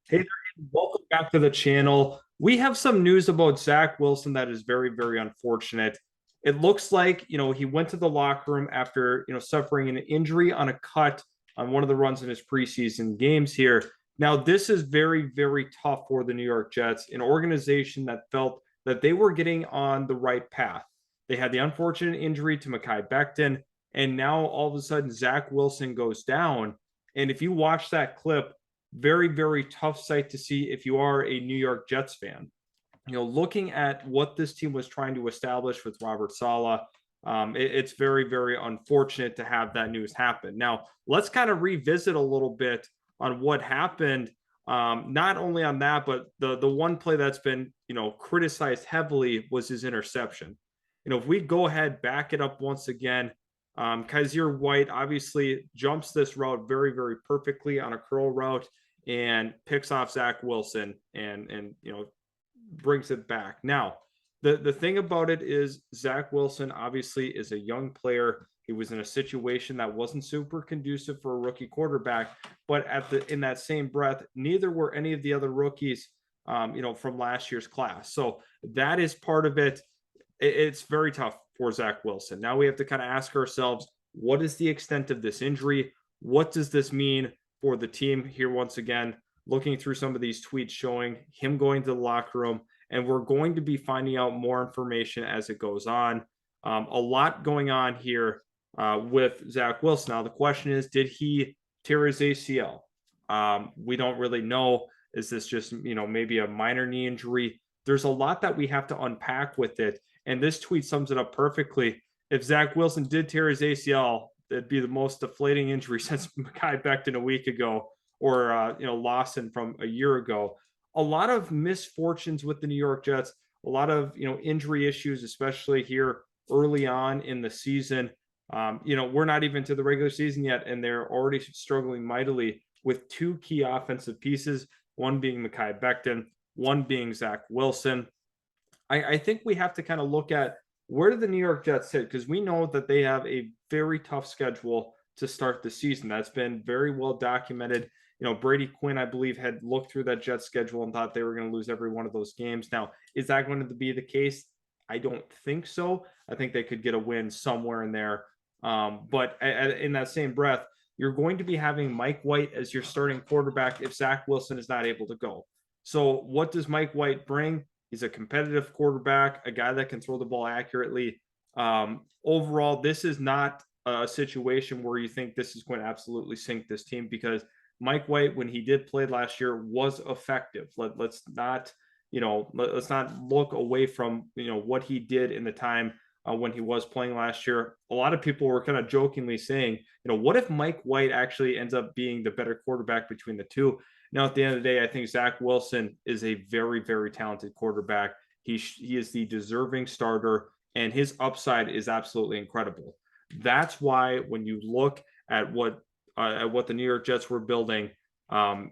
Hey there, and welcome back to the channel. We have some news about Zach Wilson that is very, very unfortunate. It looks like, he went to the locker room after, suffering an injury on a cut on one of the runs in his preseason games here. Now, this is very, very tough for the New York Jets, an organization that felt that they were getting on the right path. They had the unfortunate injury to Mekhi Becton, and now all of a sudden Zach Wilson goes down. And if you watch that clip, very, very tough sight to see if you are a New York Jets fan. Looking at what this team was trying to establish with Robert Saleh, it's very, very unfortunate to have that news happen. Now, let's kind of revisit a little bit on what happened. Not only on that, but the one play that's been criticized heavily was his interception. If we go ahead, back it up once again, Kaiser White obviously jumps this route very, very perfectly on a curl route and picks off Zach Wilson and brings it back. Now, the thing about it is Zach Wilson obviously is a young player. He was in a situation that wasn't super conducive for a rookie quarterback, but in that same breath, neither were any of the other rookies, from last year's class. So that is part of it. It's very tough for Zach Wilson. Now we have to kind of ask ourselves, what is the extent of this injury? What does this mean for the team here once again? Looking through some of these tweets showing him going to the locker room, and we're going to be finding out more information as it goes on. A lot going on here with Zach Wilson. Now, the question is, did he tear his ACL? We don't really know. Is this just, maybe a minor knee injury? There's a lot that we have to unpack with it. And this tweet sums it up perfectly. If Zach Wilson did tear his ACL, it'd be the most deflating injury since Mekhi Becton a week ago, or Lawson from a year ago. A lot of misfortunes with the New York Jets, a lot of injury issues, especially here early on in the season. We're not even to the regular season yet, and they're already struggling mightily with two key offensive pieces, one being Mekhi Becton, one being Zach Wilson. I think we have to kind of look at where do the New York Jets sit, because we know that they have a very tough schedule to start the season. That's been very well documented. Brady Quinn, I believe, had looked through that Jets schedule and thought they were going to lose every one of those games. Now, is that going to be the case? I don't think so. I think they could get a win somewhere in there. But in that same breath, you're going to be having Mike White as your starting quarterback if Zach Wilson is not able to go. So what does Mike White bring? He's a competitive quarterback, a guy that can throw the ball accurately. Overall, this is not a situation where you think this is going to absolutely sink this team, because Mike White, when he did play last year, was effective. Let's not look away from what he did in the time when he was playing last year. A lot of people were kind of jokingly saying, what if Mike White actually ends up being the better quarterback between the two? Now, at the end of the day, I think Zach Wilson is a very, very talented quarterback. He is the deserving starter, and his upside is absolutely incredible. That's why when you look at what the New York Jets were building,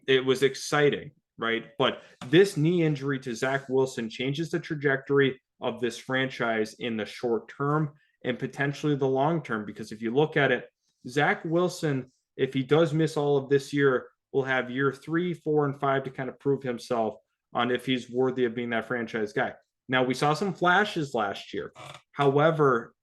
it was exciting, right? But this knee injury to Zach Wilson changes the trajectory of this franchise in the short term and potentially the long term. Because if you look at it, Zach Wilson, if he does miss all of this year, will have year 3, 4, and 5 to kind of prove himself on if he's worthy of being that franchise guy. Now, we saw some flashes last year. However,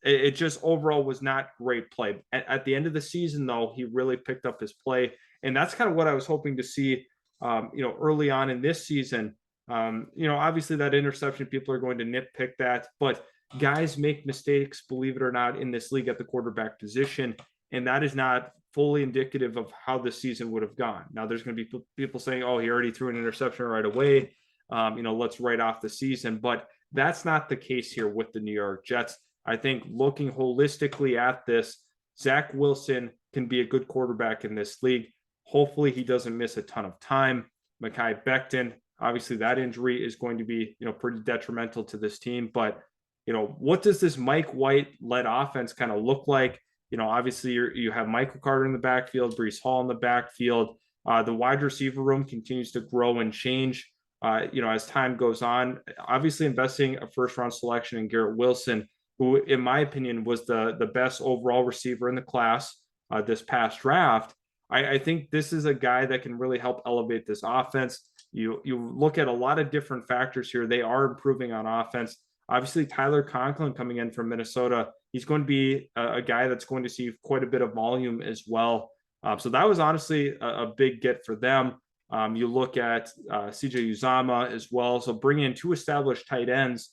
it just overall was not great play. At the end of the season, though, he really picked up his play. And that's kind of what I was hoping to see, early on in this season. Obviously that interception, people are going to nitpick that, but guys make mistakes, believe it or not, in this league at the quarterback position. And that is not fully indicative of how the season would have gone. Now, there's going to be people saying, oh, he already threw an interception right away. Let's write off the season. But that's not the case here with the New York Jets. I think looking holistically at this, Zach Wilson can be a good quarterback in this league. Hopefully he doesn't miss a ton of time. Mekhi Becton, obviously that injury is going to be, pretty detrimental to this team. But, what does this Mike White-led offense kind of look like? Obviously you have Michael Carter in the backfield, Breece Hall in the backfield. The wide receiver room continues to grow and change, as time goes on. Obviously investing a first-round selection in Garrett Wilson, who, in my opinion, was the best overall receiver in the class this past draft. I think this is a guy that can really help elevate this offense. You look at a lot of different factors here. They are improving on offense. Obviously, Tyler Conklin coming in from Minnesota, he's going to be a guy that's going to see quite a bit of volume as well. So that was honestly a big get for them. You look at CJ Uzama as well. So bringing in two established tight ends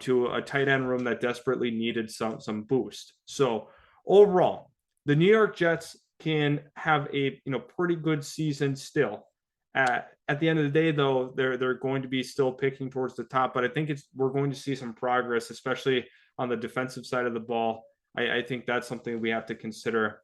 to a tight end room that desperately needed some boost. So overall, the New York Jets can have a pretty good season still. At the end of the day, though, they're going to be still picking towards the top, but I think we're going to see some progress, especially on the defensive side of the ball. I think that's something we have to consider.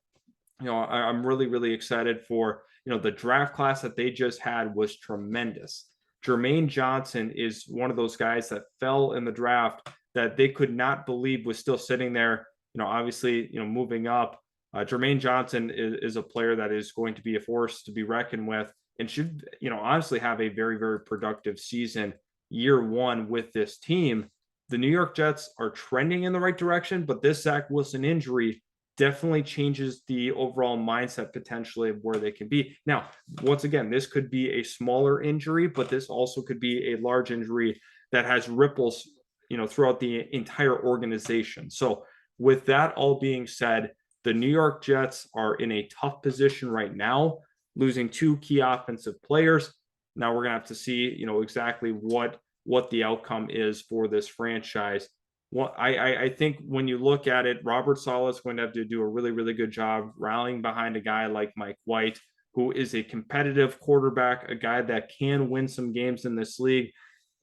I'm really excited for the draft class that they just had was tremendous. Jermaine Johnson is one of those guys that fell in the draft that they could not believe was still sitting there. Obviously, moving up. Jermaine Johnson is a player that is going to be a force to be reckoned with and should, honestly have a very productive season year one with this team. The New York Jets are trending in the right direction, but this Zach Wilson injury definitely changes the overall mindset potentially of where they can be. Now, once again, this could be a smaller injury, but this also could be a large injury that has ripples, throughout the entire organization. So with that all being said, the New York Jets are in a tough position right now, losing two key offensive players. Now we're gonna have to see, exactly what the outcome is for this franchise. Well, I think when you look at it, Robert Saleh is going to have to do a really good job rallying behind a guy like Mike White, who is a competitive quarterback, a guy that can win some games in this league.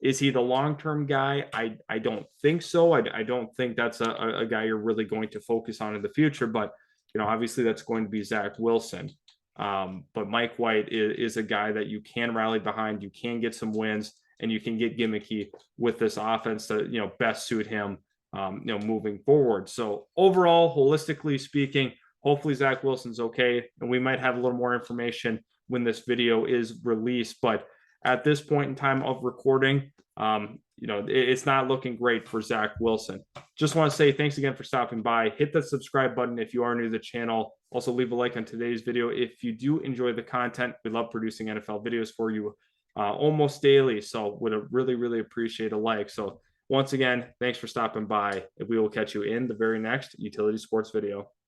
Is he the long-term guy? I don't think so. I don't think that's a guy you're really going to focus on in the future. But obviously that's going to be Zach Wilson. But Mike White is a guy that you can rally behind. You can get some wins, and you can get gimmicky with this offense to best suit him moving forward. So overall, holistically speaking, hopefully Zach Wilson's okay, and we might have a little more information when this video is released. But at this point in time of recording, it's not looking great for Zach Wilson. Just want to say thanks again for stopping by. Hit that subscribe button if you are new to the channel. Also, leave a like on today's video if you do enjoy the content. We love producing NFL videos for you almost daily, so would really appreciate a like. So once again, thanks for stopping by, and we will catch you in the very next Utility Sports video.